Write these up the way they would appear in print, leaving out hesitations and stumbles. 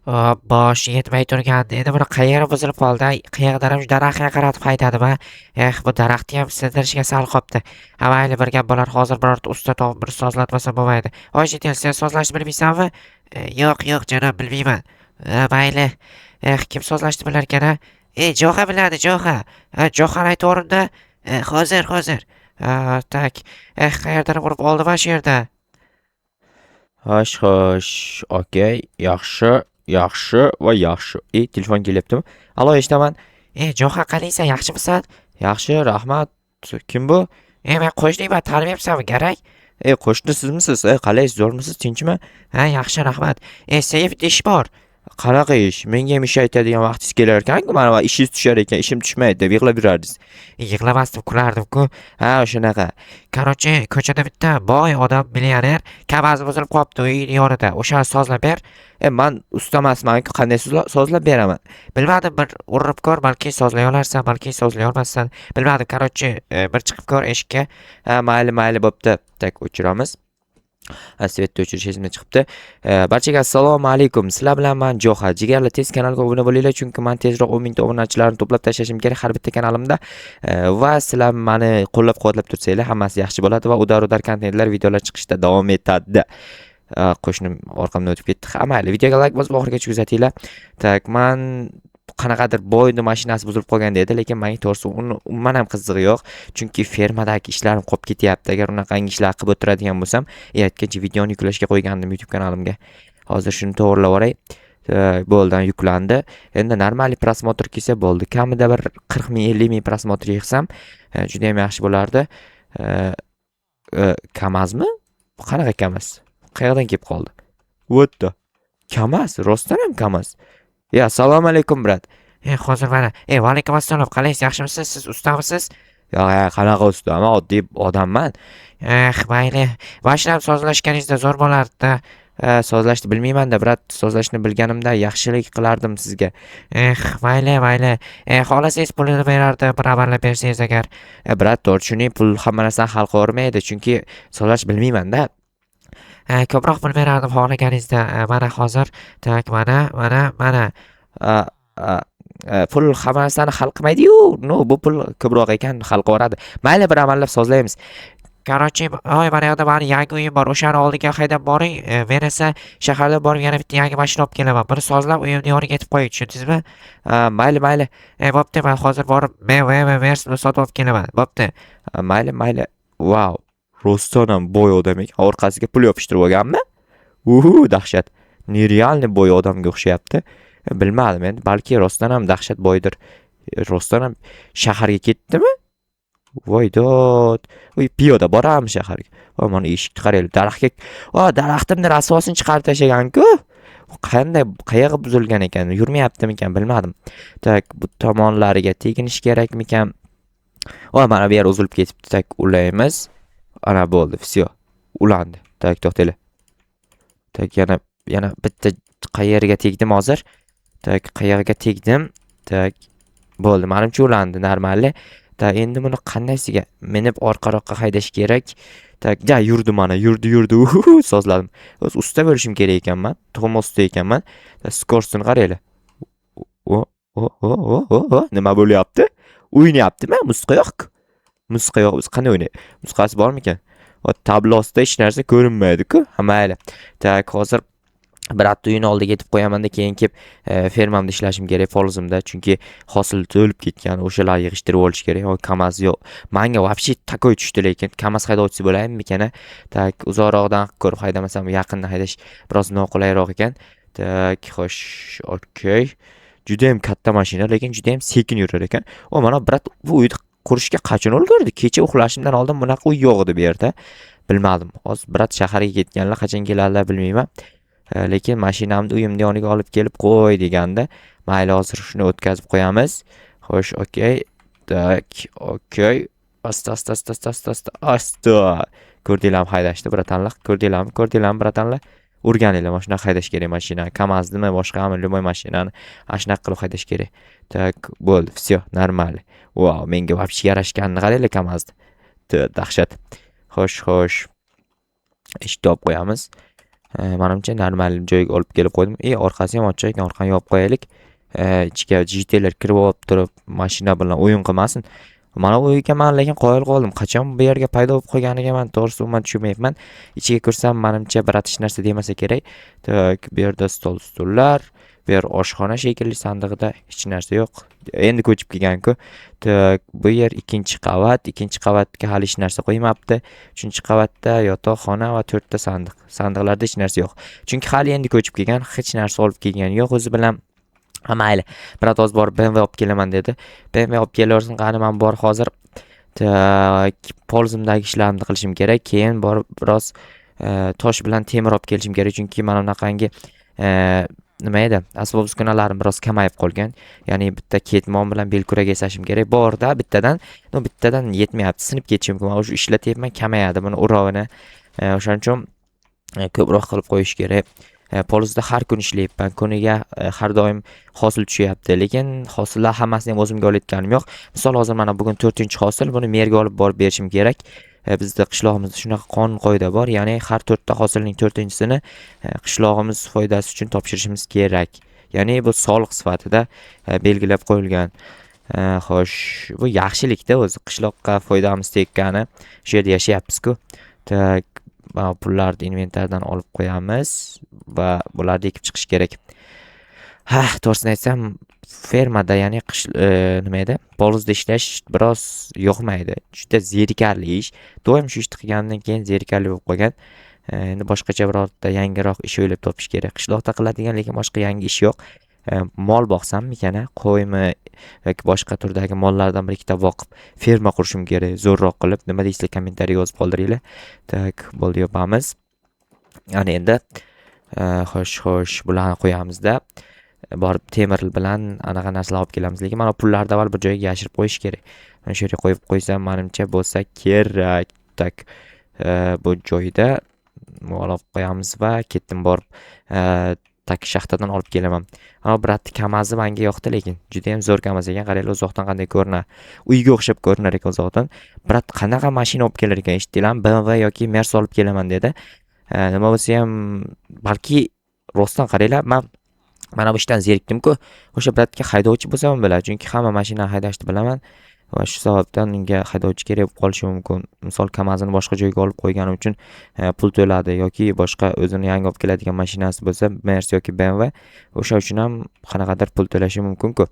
Bosh yetmay turgandi. Endi buni qayeri buzilib qoldi. Qayerdan daraxtga qaratib haydadimi? Bu daraxtni ham sindirishga sal qopti. Mayli, bir gap bo'lar. Hozir birorta usta topib bir sozlatmasa bo'lmaydi. Jitel, sen sozlashni bilmaysanmi? Yo'q, janob, bilmayman. Mayli. Kim sozlashni bilar ekan, a? Jo'xa biladi, Jo'xa. Jo'xani aytavering-da. Hozir. Tak. Qayerdan urib oldim shu yerda. Xo'sh, okey, yaxshi va yaxshi. Telefon kelyaptimi? Alo, eshitaman. Jo'xa, qalaysan, yaxshimisan? Yaxshi, rahmat. Kim bu? Men qo'shniyman, taniyapsanmi, Garay? Qo'shni sizmisiz? Qalaysiz, zo'rmisiz, tinchmi? Yaxshi, rahmat. Sayf, ish bor. Qanaqa ish? Menga ham ish aytadigan vaqtingiz kelar ekan-ku, mana va ishingiz tushar ekan, ishim tushmaydi deb yig'lab yurardingiz. Yig'lamasdim, kulardim-ku. O'shanaqa. Korоче, ko'chada bitta boy odam, millioner, kavazi buzilib qolibdi uyning yonida. O'shani sozlab ber. Men ustamasman-ku, qanday sozlab beraman? Bilmadim, bir urib ko'r, balki sozlay olarsan, balki sozlay olmassan. Bilmadim, korоче, bir chiqib ko'r eshikka. Mayli, bo'pti. Tak, o'chiramiz. Svetni o'chirish esimdan chiqibdi. Barchaga assalomu alaykum. Sizlar bilan men Jo'xa. Jigarli tez kanalga obuna bo'linglar, chunki men tezroq 10 mingta obunachilarni to'plab tashlashim kerak har bitta kanalimda. Va sizlar meni qo'llab-quvvatlab tursanglar, hammasi yaxshi bo'ladi va udar kontentlar, videolar chiqishda davom etadi. Qo'shnim orqamdan o'tib ketdi. Mayli, videoga like bosib oxirigacha kuzatinglar. Tak, men qanaqadir boyni mashinasi buzilib qolgan dedi, lekin menga to'g'risi umuman ham qizig'i yo'q, chunki fermadagi ishlarim qolib ketyapti. Agar unaqangi ishlar qilib o'tiradigan bo'lsam, aytgancha videoni yuklashga qo'ygandim YouTube kanalimga. Hozir shuni to'g'rilab olay. Bo'ldi, yuklandi. Endi normal prosmotr kelsa bo'ldi. Kamida bir 40 ming, 50 ming prosmotr yig'sam, juda ham yaxshi bo'lardi. Kamazmi? Qanaqa Kamaz? Qayerdan kelib qoldi? O'tdi. Kamaz, rostdan ham Kamaz. Assalomu alaykum, brat. Hozir mana. Va alaykum assalom. Qalaysiz, yaxshimisiz? Siz ustamisiz? Qanaqa usta? Men oddiy odamman. Mayli. Boshlab sozlashganingizda zo'r bo'lardi-da. Sozlashni bilmayman-da, brat. Sozlashni bilganimda yaxshilik qilardim sizga. Mayli. Xohlasangiz pulini berardim, bir amallab bersangiz agar. Brat, to'g'ri tushuning, pul hamma narsani hal qilavermaydi, chunki sozlash bilmayman-da. Ko'proq pul berardim xohlaganingizda. Mana hozir, tak, mana. Pul hamma narsani hal qilmaydi-yu. Bu pul ko'proq ekan, hal qilaveradi. Mayli, bir amallab sozlaymiz. Korоче, mana yoqda mani yangi uyim bor. O'shani oldiga haydab boring. Men esa shaharda borib yana bitta yangi mashina olib kelaman. Buni sozlab uyimning yoniga yetib qo'ying, tushundingizmi? Mayli. Bo'pti, men hozir borib BMW Mersni sotib olib kelaman. Bo'pti. Mayli. Wow. Rostdan ham boy odam ekan. Orqasiga pul yopishtirib olganmi? Dahshat. Nerealni boy odamga o'xshayapti. Bilmadim endi, balki rostdan ham dahshat boydir. Rostdan ham shaharga ketdimi? Voydod. Piyoda boramiz shaharga. Mana eshikni qaraylik, daraxtga. Daraxtimni rasvosini chiqarib tashlagan-ku. Qayerga buzilgan ekan? Yurmayaptimi-ekan, bilmadim. Tak, bu tomonlariga teginish kerakmikan? Mana bu yer uzilib ketibdi. Tak, ulaymiz. Ana bo'ldi, всё. Ulandi. Tak, to'xtanglar. Tak, yana bitta qayerga tegdim hozir? Tak, qayerga tegdim? Tak, bo'ldi. Menimcha ulandi, normalli. Tak, endi buni qandaysiga minib orqaroqqa haydash kerak? Tak, yurdi mana, yurdi. Sozladim. O'z usta bo'lishim kerak ekanman. Tug'ma usta ekanman. Skorsini qaranglar. Nima bo'lyapti? O'ynayaptimi? Musiqa yo'q. Biz qanday o'ynaymiz? Musiqasi bormikan? Tablosida hech narsa ko'rinmaydi-ku. Mayli. Tak, hozir brat uyini oldiga yetib qo'yaman-da, keyin kelib fermamda ishlashim kerak, folizimda, chunki hosil to'lib ketgan, o'shalar yig'ishtirib olish kerak. Kamaz yo'q. Menga вообще takoy tushdi, lekin Kamaz haydovchisi bo'laymi-kan? Tak, uzoqroqdan ko'rib haydamasam, yaqindan haydash biroz noqulayroq ekan. Tak, xo'sh, okey. Juda ham katta mashina, lekin juda ham sekin yurar ekan. Mana brat bu uyni qurishga qachon ulgurdi? Kecha uxlashimdan oldin bunaqa uy yo'q edi bu yerda. Bilmadim. Hozir brat shaharga ketganlar, qachon keladilar bilmayman. Lekin mashinamni uyimning yoniga olib kelib qo'y deganda, mayli, hozir shuni o'tkazib qo'yamiz. Xo'sh, okey. Tak, okey. Asta. Ko'rdinglarmi haydashni, bratanlar? Ko'rdinglarmi, bratanlar? O'rganinglar, mana shunaqa haydash kerak mashina. Kamazdimi, boshqami, любой mashinani shunaqa qilib haydash kerak. Tak, bo'ldi, всё, normal. Wow, menga вообще yarashganini qaranglar Kamazda. Dahshat. Xo'sh. Eshikni olib qo'yamiz. Menimcha normal joyga olib kelib qo'ydim. Orqasi ham ochiq ekan, orqani yopib qo'yaylik. Ichiga jitelar kirib olib turib, mashina bilan o'yin qilmasin. Mana bu uyga men lekin qoyil qoldim. Qachon bu yerga paydo bo'lib qolganiga men to'g'risi umuman tushunmayapman. Ichiga kirsam menimcha bir hech narsa demasa kerak. Tak, bu yerda stullar, bu yer oshxona shekilli, sandig'ida hech narsa yo'q. Endi ko'chib kelgan-ku. Tak, bu yer ikkinchi qavat. Ikkinchi qavatga hali hech narsa qo'ymabdi. Uchinchi qavatda yotoqxona va 4 ta sandiq. Sandiqlarda hech narsa yo'q. Chunki hali endi ko'chib kelgan, hech narsa olib kelgani yo'q o'zi bilan. Mayli, biroz oz borib BMW olib kelaman dedi. BMW olib kelaversin, qani men bor hozir polzimdagi ishlarni qilishim kerak. Keyin borib biroz tosh bilan temir olib kelishim kerak, chunki mana bunaqangi nima edi? Asbob uskunalarim biroz kamayib qolgan. Ya'ni bitta ketmon bilan belkurak yasashim kerak. Borda bittadan yetmayapti. Sinib ketishi mumkin. Men o'sha ishlatyapman, kamayadi buni o'rovini. O'shaning uchun ko'proq qilib qo'yish kerak. Polizda har kun ishlayapman. Kuniga har doim hosil tushyapti, lekin hosillar hammasini ham o'zimga olayotganim yo'q. Misol hozir mana bugun 4-hosil, buni merga olib borib berishim kerak. Bizda qishlog'imizda shunaqa qonun-qoida bor, ya'ni har 4 ta hosilning 4-sini qishlog'imiz foydasi uchun topshirishimiz kerak. Ya'ni bu soliq sifatida belgilab qo'yilgan. Xo'sh, bu yaxshilikda o'zi qishloqqa foydamiz tekkani, shu yerda yashayapmiz-ku. Tak, pullarni inventardan olib qo'yamiz va bularni ekib chiqish kerak. To'g'risini aytsam, fermada, ya'ni nima edi? Polizda ishlash biroz yoqmaydi. Juda zerikarli ish. Doim shu ishni qilgandan keyin zerikarli bo'lib qolgan. Endi boshqacha birorta yangiroq ish o'ylab topish kerak. Qishloqda qiladigan, lekin boshqa yangi ish yo'q. Mol boqsammikan, qo'ymi yoki boshqa turdagi mollardan bir ikkita boqib ferma qurishim kerak, zo'rroq qilib. Nima deysizlar, kommentariyaga yozib qoldiringlar. Tak, bo'ldi, yopamiz. Ana endi xo'sh, bularni qo'yamizda. Borib temir bilan anaqa narsalar olib kelamiz. Lekin mana pullarni avval bir joyga yashirib qo'yish kerak. Mana shu yerga qo'yib qo'ysam, menimcha bo'lsa kerak. Tak, bu joyda olib qo'yamiz va ketdim borib tak shaxtadan olib kelaman. Ana bratni Kamazi menga yoqdi, lekin juda ham zo'r Kamaz ekan. Qaranglar, uzoqdan qanday ko'rinar. Uyga o'xshab ko'rinar ekan uzoqdan. Brat qanaqa mashina olib kelar ekan? Eshitdinglarmi? BMW yoki Mercedes olib kelaman dedi. Nima bo'lsa ham balki rostdan qaranglar, mana bu ishdan zerikdim-ku. O'sha bratga haydovchi bo'lsam bo'ladi, chunki hamma mashina haydashni bilaman. Va shu sababdan unga haydovchi kerak bo'lib qolishi mumkin. Misol Kamazini boshqa joyga olib qo'yganim uchun pul to'ladi yoki boshqa o'zini yangi olib keladigan mashinasi bo'lsa, Mercedes yoki BMW, o'sha uchun ham qanaqadir pul to'lashi mumkin-ku.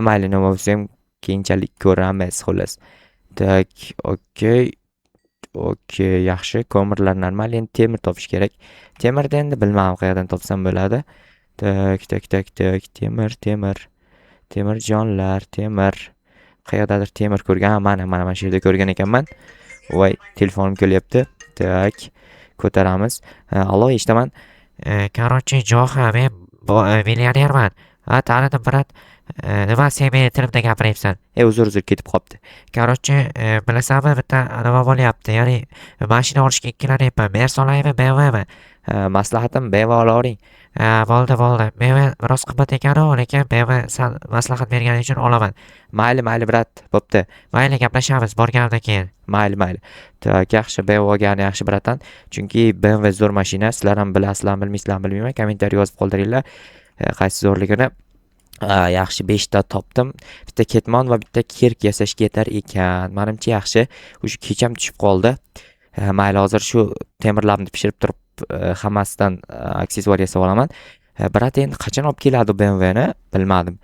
Mayli, nima bo'lsa ham keyinchalik ko'ramiz xolos. Tak, okey, yaxshi. Ko'mirlar normal, endi temir topish kerak. Temirni endi bilmadim qayerdan topsam bo'ladi. Tak, temirjonlar, temir. Qayerdadir temir ko'rgan, mana shu yerda ko'rgan ekanman. Voy, telefonim kelyapti. Tak, ko'taramiz. Allo, eshitaman. Короче, Joha, men millionerman. Tanidim, brat. Nima sen meni tilimda gapiryapsan? Uzr ketib qolibdi. Короче, bilasanmi, bitta nima bo'lyapti? Ya'ni mashina olishga ikkilanayapman. Mercedes olaymi, BMWmi? Maslahatim BMW olavering. Bo'ldi. BMW biroz qimmat ekan-ku, lekin BMW sal maslahat berganing uchun olaman. Mayli, brat, bo'pti. Mayli, gaplashamiz borganimdan keyin. Mayli. Tak, yaxshi, BMW olgani yaxshi, bratan. Chunki BMW zo'r mashina. Sizlar ham bilasizlarmi, bilmaysizlarmi bilmayman. Kommentariy yozib qoldiringlar. Qaysi zo'rligini. Yaxshi, 5 ta topdim. Bitta ketmon va bitta kirk yasashga yetar ekan. Menimcha yaxshi. O'sha kecham tushib qoldi. Mayli, hozir shu temirlarni pishirib turib hammasidan aksessuar yasab olaman. Brat endi qachon olib keladi BMWni bilmadim.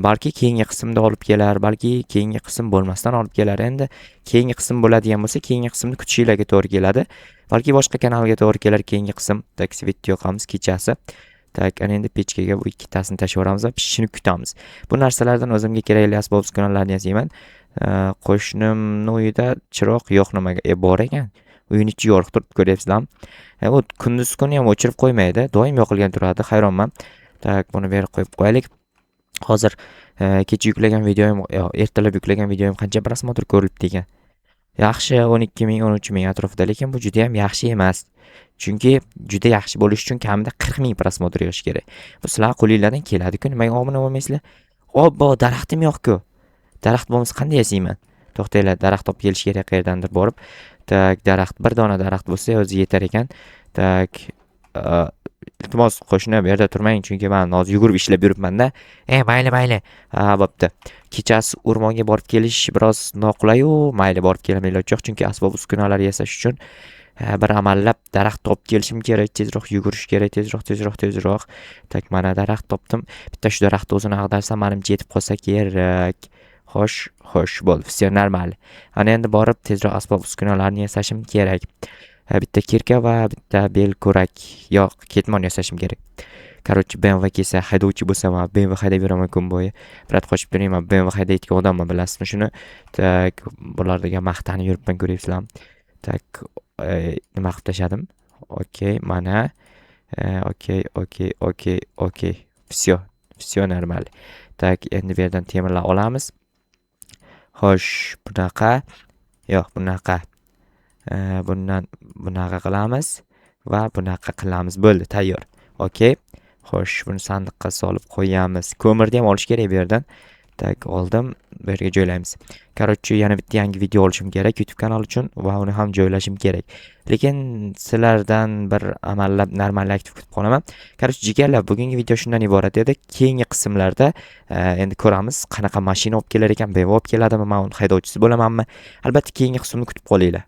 Balki keyingi qismda olib kelar, balki keyingi qism bo'lmasdan olib kelar. Endi keyingi qism bo'ladigan bo'lsa, keyingi qismni kutishinglarga to'g'ri keladi. Balki boshqa kanalga to'g'ri kelar keyingi qism. Tak, svetni yoqamiz kechasi. Tak, ana endi pechkaga bu ikkitasini tashlayveramiz va pishishini kutamiz. Bu narsalardan o'zimga kerakli asbob uskunalarni yasayman. Qo'shnimning uyida chiroq yo'q nimaga bor ekan. Uyini ichi yorug' turib ko'ryapsizlarmi? U kunduz kuni ham o'chirib qo'ymaydi, doim yoqilgan turadi. Hayronman. Tak, buni berib qo'yib qo'yaylik. Hozir kecha yuklagan videoyim, ertalab yuklagan videoyim qancha prosmotr ko'rilibdi ekan. Yaxshi, 12,000, 13,000 atrofida, lekin bu juda ham yaxshi emas. Chunki juda yaxshi bo'lish uchun kamida 40,000 prosmotr yig'ish kerak. Bu sizlar qo'lingizdan keladi-ku, nimaga obuna bo'lmaysizlar? Obbo, daraxtim yo'q-ku. Daraxt bo'lmasa qanday yasayman? To'xtanglar, daraxt olib kelish kerak qayerdandir borib. Tak, daraxt, bir dona daraxt bo'lsa o'zi yetar ekan. Tak, iltimos qo'shni bu yerda turmang, chunki men hozir yugurib ishlab yuribman-da. Mayli. Ha, bo'pti. Kechasi o'rmonga borib kelish biroz noqulay-u, mayli borib kelaman iloji yo'q, chunki asbob uskunalar yasash uchun bir amallab daraxt topib kelishim kerak, tezroq yugurish kerak, tezroq. Tak, mana daraxt topdim. Bitta shu daraxtni o'zini ag'darsam, menimcha yetib qolsa kerak. Xo'sh, bo'ldi. Всё normal. Ana endi borib tezroq asbob uskunalarni yasashim kerak. Bitta kirka va bitta bel ko'rak, yo'q, ketmon yasashim kerak. Короче, BMW kelsa haydovchi bo'lsam, BMW haydab yuraman kun bo'yi. Birat qo'shib turayman, BMW haydaydigan odamman, bilasizmi shuni? Tak, bularga maqtanib yuribman, ko'ryapsizlarmi? Tak, nima qilib tashladim? Okey, mana. Okey. Всё normal. Tak, endi bu yerdan temirlar olamiz. Xo'sh, bunaqa. Yo'q, bunaqa. Bunaqa qilamiz va bunaqa qilamiz. Bo'ldi, tayyor. Okey. Xo'sh, buni sandiqqa solib qo'yamiz. Ko'mirni ham olish kerak bu yerdan. Tak, oldim. Bu yerga joylaymiz. Короче, yana bitta yangi video olishim kerak YouTube kanal uchun va uni ham joylashim kerak. Lekin sizlardan bir amallab normal aktiv kutib qolaman. Короче, jigarlar, bugungi video shundan iborat edi. Keyingi qismlarda endi ko'ramiz qanaqa mashina olib kelar ekan, BMW olib keladimi, men uni haydovchisi bo'lamanmi? Albatta keyingi qismni kutib qolinglar.